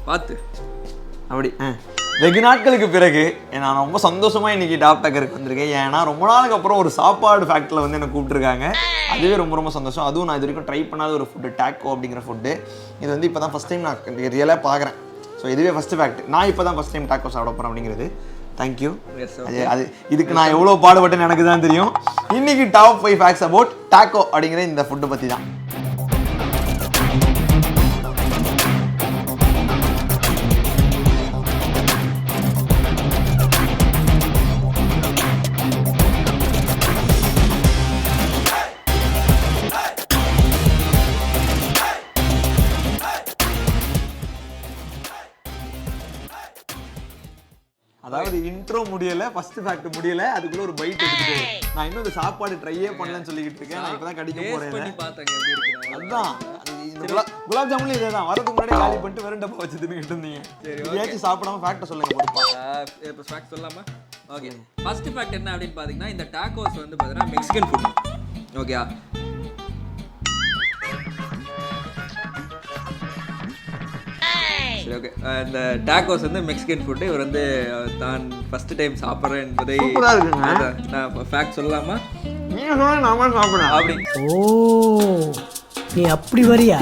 பார்த்து அப்படி வெகு நாட்களுக்கு பிறகு நான் ரொம்ப சந்தோஷமாக இன்றைக்கி டாப் டக்கருக்கு வந்திருக்கேன். ஏன்னா ரொம்ப நாளுக்கு அப்புறம் ஒரு சாப்பாடு ஃபேக்டரியில் வந்து என்னை கூப்பிட்டுருக்காங்க. அதுவே ரொம்ப ரொம்ப சந்தோஷம். அதுவும் நான் இது வரைக்கும் ட்ரை பண்ணாத ஒரு ஃபுட்டு, டாக்கோ அப்படிங்கிற ஃபுட்டு. இது வந்து இப்போ தான் ஃபஸ்ட் டைம் நான் ரியலாக பார்க்குறேன். ஸோ இதுவே ஃபஸ்ட்டு ஃபேக்ட். நான் இப்போ தான் ஃபஸ்ட் டைம் டாக்கோ சாப்பிட போகிறேன் அப்படிங்கிறது. தேங்க்யூ. அது இதுக்கு நான் எவ்வளோ பாடுபட்டேன்னு எனக்கு தான் தெரியும். இன்றைக்கி டாப் 5 ஃபேக்ட்ஸ் அபவுட் டாக்கோ அப்படிங்கிற இந்த ஃபுட்டை பற்றி தான். அதாவது இன்ட்ரோ முடியல, ஃபர்ஸ்ட் ஃபேக்ட் முடியல, அதுக்குள்ள ஒரு பைட் எடுத்துட்டு நான் இன்னும் இந்த சாப்பாடு ட்ரையே பண்ணலன்னு சொல்லிக்கிட்டு இருக்கேன். நான் இப்பதான் கடிக்க போறேன். அதான் குலாப் ஜாமுன் இதேதான். வரதுக்கு முன்னாடி காலி பண்ணிட்டு வெறும் டப்பா வச்சு தின்னுட்டு இருந்தீங்க. ஏதாச்சும் சாப்பிடாம ஃபேக்ட் சொல்லுங்க. இப்போ ஃபேக்ட் சொல்லலாமா? ஓகே, ஃபர்ஸ்ட் ஃபேக்ட் என்ன அப்படின்னு பாத்தீங்கன்னா, இந்த டாக்கோஸ் வந்து பாத்தீங்கன்னா மெக்சிகன் ஃபுட். ஓகே, ஓகே, இந்த டாக்கோஸ் வந்து மெக்சிகன் ஃபுட்டு. இவர் வந்து தான் ஃபர்ஸ்ட் டைம் சாப்பிட்றேன் என்பதை நான் ஃபேக்ட் சொல்லலாமா? அப்படி நீ அப்படி வரியா?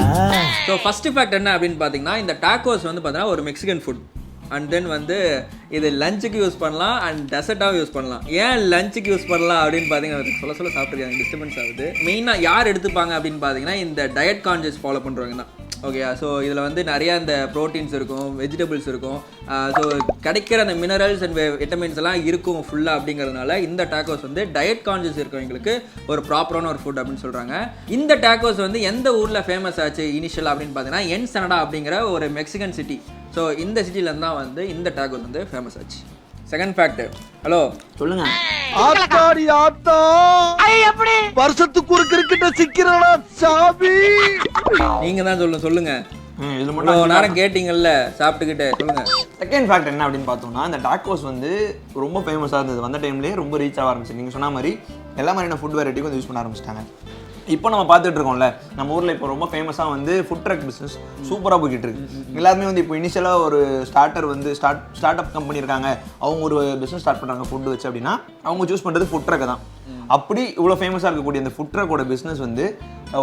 ஸோ ஃபர்ஸ்ட் ஃபேக்ட் என்ன அப்படின்னு பார்த்தீங்கன்னா, இந்த டாக்கோஸ் வந்து பார்த்தீங்கன்னா ஒரு மெக்சிகன் ஃபுட். அண்ட் தென் வந்து இது லஞ்சுக்கு யூஸ் பண்ணலாம் அண்ட் டெசர்ட்டாகவும் யூஸ் பண்ணலாம். ஏன் லஞ்சுக்கு யூஸ் பண்ணலாம் அப்படின்னு பார்த்தீங்கன்னா, சொல்ல சாப்பிட்ருக்காங்க, டிஸ்டர்பன்ஸ் ஆகுது. மெயினாக யார் எடுத்துப்பாங்க அப்படின்னு பார்த்தீங்கன்னா, இந்த டயட் கான்ஷியஸ் ஃபாலோ பண்ணுறவங்க தான். ஓகே, ஸோ இதில் வந்து நிறையா இந்த ப்ரோட்டீன்ஸ் இருக்கும், வெஜிடபிள்ஸ் இருக்கும். ஸோ கிடைக்கிற அந்த மினரல்ஸ் அண்ட் விட்டமின்ஸ் எல்லாம் இருக்கும் ஃபுல்லாக. அப்படிங்கிறதுனால இந்த டாக்கோஸ் வந்து டயட் கான்ஷியஸ் இருக்கவங்களுக்கு ஒரு ப்ராப்பரான ஒரு ஃபுட் அப்படின்னு சொல்கிறாங்க. இந்த டாக்கோஸ் வந்து எந்த ஊரில் ஃபேமஸ் ஆச்சு இனிஷியல் அப்படின்னு பார்த்தீங்கன்னா, என்செனடா அப்படிங்கிற ஒரு மெக்சிகன் சிட்டி. ஸோ இந்த சிட்டிலேருந்து தான் வந்து இந்த டாக்கோஸ் வந்து ஃபேமஸ் ஆச்சு. Second fact. ஹலோ சொல்லுங்க. ஆத்தாடி ஆத்தா, எப்படி வருஷத்துக்கு ஒரு கிரிக்கெட்ட சிக்கிறடா சாமி. நீங்க தான் சொல்லுங்க. இது மட்டும் நேரம் கேட்டிங்கல்ல சாப்பிட்டுக்கிட்டே சொல்லுங்க. செகண்ட் ஃபேக்ட் என்ன அப்படின்னு பார்த்தோம்னா, இந்த டாக்கோஸ் வந்து ரொம்ப ஃபேமஸாக இருந்தது. வந்த டைம்லேயே ரொம்ப ரீச் ஆக ஆரம்பிச்சு. நீங்கள் சொன்ன மாதிரி எல்லா மாதிரியான ஃபுட் வெரைட்டிக்கும் வந்து யூஸ் பண்ண ஆரம்பிச்சிட்டாங்க. இப்போ நம்ம பார்த்துட்டு இருக்கோம்ல, நம்ம ஊரில் இப்போ ரொம்ப ஃபேமஸாக வந்து ஃபுட் ட்ரக் பிஸ்னஸ் சூப்பராக போய்கிட்டு இருக்கு. எல்லாருமே வந்து இப்போ இனிஷியலாக ஒரு ஸ்டார்டர் வந்து ஸ்டார்ட் அப் கம்பெனி இருக்காங்க, அவங்க ஒரு பிஸ்னஸ் ஸ்டார்ட் பண்ணுறாங்க ஃபுட் வச்சு அப்படின்னா, அவங்க சூஸ் பண்ணுறது ஃபுட் ட்ரக்கை தான். அப்படி இவ்வளோ ஃபேமஸாக இருக்கக்கூடிய இந்த ஃபுட் ட்ரக்கோட பிஸ்னஸ் வந்து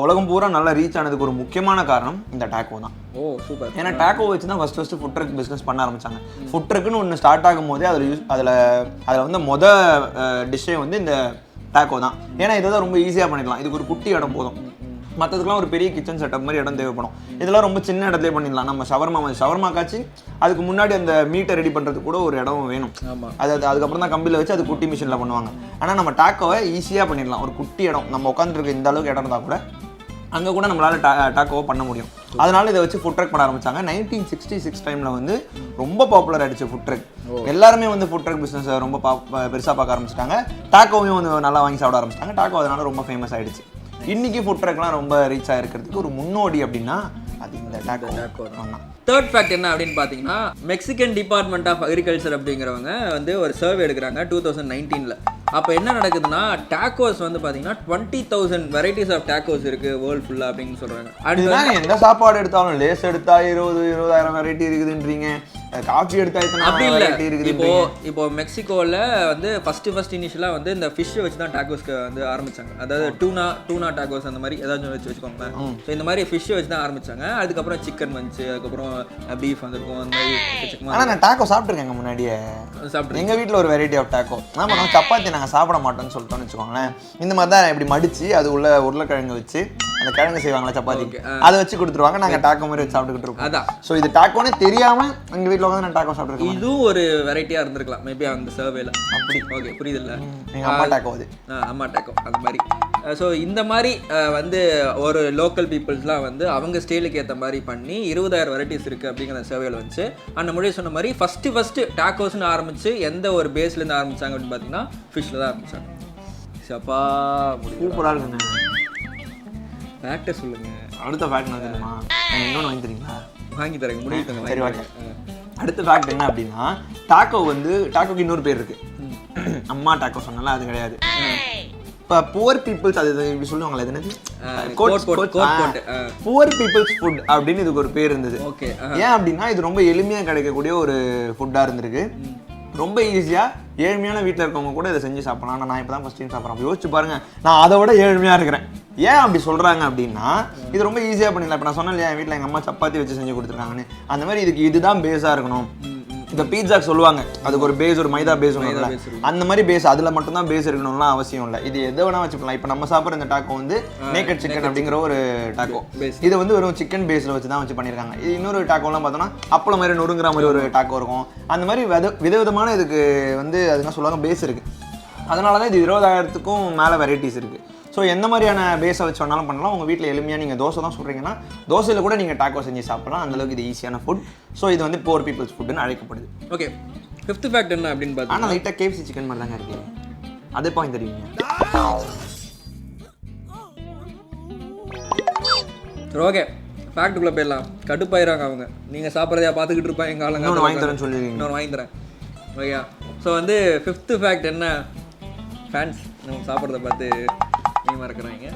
உலகம் பூரா நல்லா ரீச் ஆனதுக்கு ஒரு முக்கியமான காரணம் இந்த டாக்கோ தான். ஓ சூப்பர். ஏன்னா டாக்கோ வச்சு தான் ஃபர்ஸ்ட் ஃபுட் ட்ரக் பிஸ்னஸ் பண்ண ஆரம்பிச்சாங்க. ஃபுட் ட்ரக்குன்னு ஒன்று ஸ்டார்ட் ஆகும் போதே அதில் வந்து டிஷ்ஷே வந்து இந்த டாக்கோ தான். ஏன்னா இதை தான் ரொம்ப ஈஸியாக பண்ணிடலாம். இதுக்கு ஒரு குட்டி இடம் போதும். மற்றதுக்கெலாம் ஒரு பெரிய கிச்சன் செட்டப் மாதிரி இடம் தேவைப்படும். இதெல்லாம் ரொம்ப சின்ன இடத்துலேயே பண்ணிடலாம். நம்ம ஷவர்மா காய்ச்சி அதுக்கு முன்னாடி அந்த மீட்டை ரெடி பண்ணுறதுக்கு கூட ஒரு இடம் வேணும். அதுக்கப்புறம் தான் கம்பியில் வச்சு அது குட்டி மிஷினில் பண்ணுவாங்க. ஆனால் நம்ம டாக்கோவை ஈஸியாக பண்ணிடலாம். ஒரு குட்டி இடம், நம்ம உட்காந்துருக்க இந்த அளவுக்கு இடம் இருந்தால் கூட அங்கே கூட நம்மளால் டாக்கோவை பண்ண முடியும். அதனால இதை வச்சு ஃபுட் ட்ரக் பண்ண ஆரம்பிச்சாங்க. 1966 டைமில் வந்து ரொம்ப பாப்புலர் ஆகிடுச்சு ஃபுட் ட்ரக். எல்லாருமே வந்து ஃபுட் ட்ரக் பிஸ்னஸ் ரொம்ப பெருசாக பார்க்க ஆரம்பிச்சிட்டாங்க. டாக்கோவையும் வந்து நல்லா வாங்கி சாப்பிட ஆரம்பிச்சிட்டாங்க. டாக்கோ அதனால ரொம்ப ஃபேமஸ் ஆகிடுச்சு. இன்றைக்கி ஃபுட் ட்ரக்லாம் ரொம்ப ரீச் ஆகிருக்கிறதுக்கு ஒரு முன்னோடி அப்படின்னா அது இந்த டாக்கோ தான். தேர்ட் ஃபேக்ட் என்ன அப்படின்னு பார்த்தீங்கன்னா, மெக்சிகன் டிபார்ட்மெண்ட் ஆஃப் அக்ரிகல்ச்சர் அப்படிங்கிறவங்க வந்து ஒரு சர்வே எடுக்கிறாங்க 2019. அப்போ என்ன நடக்குதுன்னா, டாக்கோஸ் வந்து பார்த்தீங்கன்னா 20,000 வெரைட்டிஸ் ஆஃப் டாக்கோஸ் இருக்குது வேர்ல்டு ஃபுல்லாக அப்படின்னு சொல்கிறாங்க. அதுதான் எந்த சாப்பாடு எடுத்தாலும் லேஸ் எடுத்தா 20,000 வெரைட்டி இருக்குதுன்றீங்க, காஃபி எடுத்தா அப்படி இல்லை. இப்போ மெக்சிகோவில் வந்து ஃபர்ஸ்ட் இனிஷியலாக வந்து இந்த ஃபிஷ்ஷை வச்சு தான் டாக்கோஸ்க்கு வந்து ஆரம்பிச்சாங்க. அதாவது டூனா டாக்கோஸ் அந்த மாதிரி ஏதாச்சும் வச்சுக்கோங்களேன். ஸோ இந்த மாதிரி ஃபிஷ்ஷை வச்சு தான் ஆரம்பிச்சாங்க. அதுக்கப்புறம் சிக்கன் வந்துச்சு, அதுக்கப்புறம் பீஃப் வந்துருக்கும். அந்த மாதிரி. ஆனால் நான் டாக்கோ சாப்பிட்ருக்கேங்க முன்னாடியே. சாப்பிட்டு எங்கள் வீட்டில் ஒரு வெரைட்டி ஆஃப் டாக்கோ. ஆமாம், நான் சப்பாத்தி நாங்கள் சாப்பிட மாட்டோம்னு சொல்லிட்டோம்னு வச்சுக்கோங்களேன். இந்த மாதிரி தான் இப்படி மடித்து அது உள்ள உருளைக்கிழங்கு வச்சு அந்த கிழங்கு செய்வாங்களா சப்பாத்தி, அதை வச்சு கொடுத்துருவாங்க. நாங்கள் டாக்கோ மாதிரி வச்சு சாப்பிட்டுக்கிட்டு இருக்கோம். அதான். ஸோ இது டாக்கோனே தெரியாமல் எங்கள் வீட்டில் வந்து நான் டாக்கோ சாப்பிட்ருக்கேன். இதுவும் ஒரு வெரைட்டியாக இருந்திருக்கலாம் மேபி அந்த சர்வேல. அப்படி ஓகே, புரியுது இல்லை? எங்கள் அம்மா டாக்கோ அது. அம்மா டாக்கோ அந்த மாதிரி. ஸோ இந்த மாதிரி வந்து ஒரு லோக்கல் பீப்புள்ஸ்லாம் வந்து அவங்க ஸ்டைலுக்கு ஏற்ற மாதிரி பண்ணி 20,000 வெரைட்டிஸ் இருக்குது அப்படிங்கிற சர்வேல வந்துச்சு. அந்த மொழி சொன்ன மாதிரி ஃபஸ்ட்டு டாக்கோஸ்னு ஆரம்பித்து எந்த ஒரு பேஸ்லேருந்து ஆரம்பித்தாங்க அப்படின்னு பார்த்தீங்கன்னா ஃபிஷ்ஷில் தான் ஆரம்பித்தாங்க. சப்பா சூப்பராக இருக்குங்க. ஃபேக்டை சொல்லுங்கள். அடுத்த ஃபேக்ட் நான் தெரியுமா? இன்னொன்று வாங்கி தரீங்களா? வாங்கி தரேங்க, முடிவு. சரி வாங்க. அடுத்த ஃபேக்ட் என்ன அப்படின்னா, டாக்கோக்கு இன்னொரு பேர் இருக்குது. அம்மா டாக்கோ சொன்னால அது கிடையாது. புவர் பீப்புள்ஸ் அது இப்படி சொல்லுவாங்களே அது என்னது கோட் புவர் பீப்புள்ஸ் ஃபுட் அப்படின்னு இதுக்கு ஒரு பேர் இருந்தது. ஓகே. ஏன் அப்படின்னா இது ரொம்ப எளிமையாக கிடைக்கக்கூடிய ஒரு ஃபுட்டாக இருந்திருக்கு. ரொம்ப ஈஸியாக ஏழ்மையான வீட்டில் இருக்கவங்க கூட இதை செஞ்சு சாப்பிடலாம். ஆனால் நான் இப்போ தான் ஃபஸ்ட் டைம் சாப்பிட்றேன். யோசிச்சு பாருங்க, நான் அதை விட ஏழ்மையாக இருக்கிறேன். ஏன் அப்படி சொல்கிறாங்க அப்படின்னா இது ரொம்ப ஈஸியாக பண்ணிடலாம். இப்போ நான் சொன்னேன் இல்லையா, என் வீட்டில் எங்கள் அம்மா சப்பாத்தி வச்சு செஞ்சு கொடுத்துருக்காங்கன்னு. அந்த மாதிரி இதுக்கு இதுதான் பேஸாக இருக்கணும். இந்த பீட்சாக்கு சொல்லுவாங்க அதுக்கு ஒரு பேஸ், ஒரு மைதா பேஸ் ஒன்று, அந்த மாதிரி பேஸ் அதில் மட்டும்தான் பேஸ் இருக்கணும்லாம் அவசியம் இல்லை. இது எதை வேணா வச்சுக்கலாம். இப்போ நம்ம சாப்பிட்ற இந்த டாக்கோ வந்து நேக்கட் சிக்கன் அப்படிங்கிற ஒரு டாக்கோ. இது வந்து வெறும் சிக்கன் பேஸில் வச்சு தான் வச்சு பண்ணியிருக்காங்க. இது இன்னொரு டாக்கோலாம் பார்த்தோன்னா அப்பளம் மாதிரி நொறுங்குற மாதிரி ஒரு டாக்கோ இருக்கும். அந்த மாதிரி விதவிதமான இதுக்கு வந்து அது என்ன சொல்லுவாங்க பேஸ் இருக்குது. அதனால தான் இது 20,000க்கும் மேலே வெரைட்டிஸ் இருக்குது. ஸோ எந்த மாதிரியான பேஸை வச்சு வேணாலும் பண்ணலாம். உங்கள் வீட்டில் எளிமையாக நீங்கள் தோசை தான் சொல்கிறீங்கன்னா தோசையில் கூட நீங்கள் டாக்கோ செஞ்சு சாப்பிடலாம். அந்தளவுக்கு இது ஈஸியான ஃபுட். ஸோ இது வந்து புவர் பீப்புள்ஸ் ஃபுட்டுன்னு அழைக்கப்படுது. ஓகே, 5th ஃபேக்ட் என்ன அப்படின்னு பார்த்தா, ஆனால் லைட்டாக KFC சிக்கன் மாதிரி தாங்க இருக்குது. அதே பாயிண்ட் தெரியுங்க. சரி, ஓகே, ஃபேக்ட்டுக்குள்ளே போயிடலாம். கடுப்பாயிராங்க அவங்க. நீங்கள் சாப்பிட்றதையா பார்த்துக்கிட்டு இருப்பாங்க எங்கள் ஆளுங்க. இன்னொன்று வாங்கி தரேன்னு சொல்லிடுவீங்க. இன்னொன்று வாங்கி தரேன். ஓகேயா? ஸோ வந்து 5th ஃபேக்ட் என்ன, ஃபேன்ஸ் நம்ம சாப்பிட்றத பார்த்து மீமா இருக்கிறாங்க.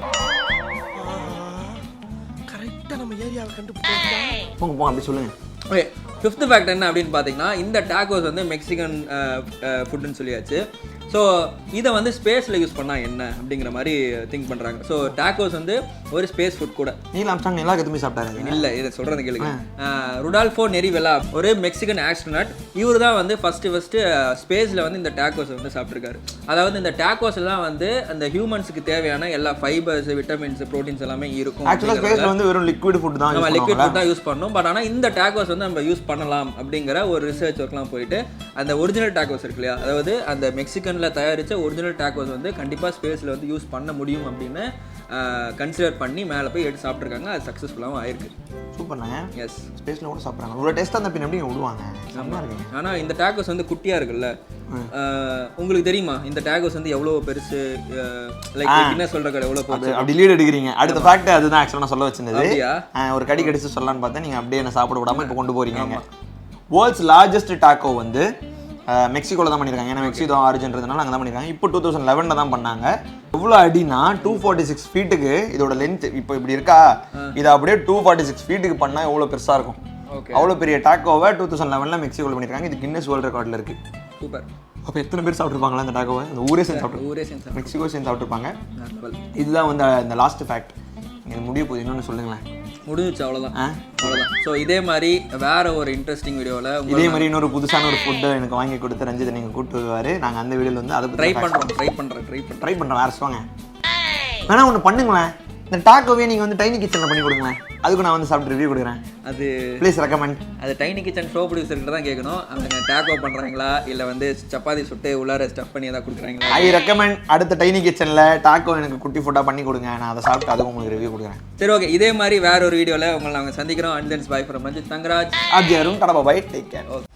கரெக்டாக நம்ம ஏரியாவை கண்டுபிடிச்சா போங்க அப்படி சொல்லுங்கள். ஓகே, 5th ஃபேக்ட் என்ன அப்படின்னு பார்த்தீங்கன்னா, இந்த டாக்கோஸ் வந்து மெக்சிகன் ஃபுட்டுன்னு சொல்லியாச்சு. ஸோ இதை வந்து ஸ்பேஸில் யூஸ் பண்ணால் என்ன அப்படிங்கிற மாதிரி திங்க் பண்ணுறாங்க. ஸோ டாக்கோஸ் வந்து ஒரு ஸ்பேஸ் ஃபுட் கூட. நீல ஆம்ஸ்ட்ராங் எல்லா கத்துமே சாப்பிட்டாரு. இல்லை, இதை சொல்கிறது கேளுங்க. ருடால்ஃபோ நெரிவெலா ஒரு மெக்சிகன் ஆஸ்ட்ரோனாட். இவர் தான் வந்து ஃபஸ்ட்டு ஸ்பேஸில் வந்து இந்த டாக்கோஸ் வந்து சாப்பிட்ருக்காரு. அதாவது இந்த டாக்கோஸ் எல்லாம் வந்து அந்த ஹியூமன்ஸுக்கு தேவையான எல்லா ஃபைபர்ஸ், விட்டமின்ஸ், ப்ரோட்டீன்ஸ் எல்லாமே இருக்கும். ஆக்சுவலாக ஸ்பேஸில் வந்து வெறும் லிக்விட் ஃபுட் தான், நம்ம லிக்விட் ஃபுட் தான் யூஸ் பண்ணணும். பட் ஆனால் இந்த டாக்கோஸ் வந்து நம்ம யூஸ் பண்ணலாம் அப்படிங்கிற ஒரு ரிசர்ச் ஒர்க்லாம் போயிட்டு அந்த ஒரிஜினல் டாக்கோஸ் இருக்கு இல்லையா, அதாவது அந்த மெக்சிகனில் தயாரித்த ஒரிஜினல் டாக்கோஸ் வந்து கண்டிப்பாக ஸ்பேஸில் வந்து யூஸ் பண்ண முடியும் அப்படின்னு கன்சிடர் பண்ணி மேலே போய் எடுத்து சாப்பிட்ருக்காங்க. அது சக்ஸஸ்ஃபுல்லாகவும் ஆயிருக்கு. சூப்பர்ண்ணே. எஸ், ஸ்பேஸில் கூட சாப்பிட்றாங்க. ஒரு டேஸ்ட்டாக அந்த பின் எப்படி விடுவாங்க. ஆனால் இந்த டாக்கோஸ் வந்து குட்டியாக இருக்குல்ல, உங்களுக்கு தெரியுமா இந்த டாக்கோஸ் வந்து எவ்வளோ பெருசு, லைக் என்ன சொல்கிற எவ்வளோ பெருசு அப்படி லீட் எடுக்கிறீங்க. அடுத்த ஃபேக்ட் அதுதான் ஆக்சுவலாக சொல்ல வச்சிருந்தது. ஒரு கடி கடிச்சு சொல்லலான்னு பார்த்தா நீங்கள் அப்படியே என்ன சாப்பிட விடாமல் இப்போ கொண்டு போகிறீங்க. வேர்ல்ட்ஸ் லார்ஜஸ்ட் டாக்கோ வந்து மெக்சிகோவில் தான் பண்ணியிருக்காங்க. ஏன்னா மெக்சிகோ ஆரிஜின்றதுனால அங்கே தான் பண்ணியிருக்காங்க. இப்போ 2011 தான் பண்ணாங்க. எவ்வளோ அடினா 246 ஃபீட்டுக்கு இதோட லென்த். இப்போ இப்படி இருக்கா, இதை அப்படியே 246 ஃபீட்டுக்கு பண்ணால் எவ்வளோ பெருசாக இருக்கும். அவ்வளோ பெரிய டாக்கோவை 2011 மெக்சிகோவில் பண்ணியிருக்காங்க. இது கின்னஸ் வேர்ல்ட் ரெக்கார்டில் இருக்குது. சூப்பர். அப்போ எத்தனை பேர் சாப்பிட்ருப்பாங்களா இந்த டாக்கோவை? அந்த ஊரே சேர்ந்து மெக்சிகோ சேர்ந்து சாப்பிட்ருப்பாங்க. இதுதான் வந்து இந்த லாஸ்ட் ஃபேக்ட். இது முடிய போகுது. இன்னொன்று சொல்லுங்களேன். முடிஞ்சிச்சு, அவ்வளோதான். ஸோ இதே மாதிரி வேற ஒரு இன்ட்ரெஸ்டிங் வீடியோவில் இதே மாதிரி இன்னொரு புதுசான ஒரு ஃபுட்டை எனக்கு வாங்கி கொடுத்து ரஞ்சித்தை நீங்கள் கூப்பிட்டு வருவார். நாங்கள் அந்த வீடியோவில் வந்து அதை ட்ரை பண்ணுறோம். வேறு சொல்லுவாங்க. வேணா ஒன்று பண்ணுங்களேன். இந்த டாக்கோவே நீங்கள் வந்து டைனி கிச்சனில் பண்ணி கொடுங்களேன். அதுக்கு நான் வந்து சாப்பிட்டு ரிவ்யூ கொடுக்குறேன். அது ப்ளீஸ் ரெக்கமெண்ட். அது டைனி கிச்சன் ஷோ ப்ரொடியூசர்கிட்ட தான் கேட்கணும். அவங்க டாக்கோ பண்ணுறாங்களா இல்லை வந்து சப்பாத்தி சுட்டு உள்ளார ஸ்டஃப் பண்ணி எதாவது கொடுக்குறாங்களா. I recommend. அடுத்த டைனி கிச்சனில் டாக்கோ எனக்கு குட்டி ஃபுட்டாக பண்ணி கொடுங்க. நான் அதை சாப்பிட்டு அதுவும் உங்களுக்கு ரிவ்யூ கொடுக்குறேன். சரி, ஓகே. இதே மாதிரி வேற ஒரு வீடியோவில் உங்களை நாங்கள் சந்திக்கிறோம். And thanks bye from Ranjith Thangaraj. அஜயரும் கடப்பா பை. Take care. ஓகே.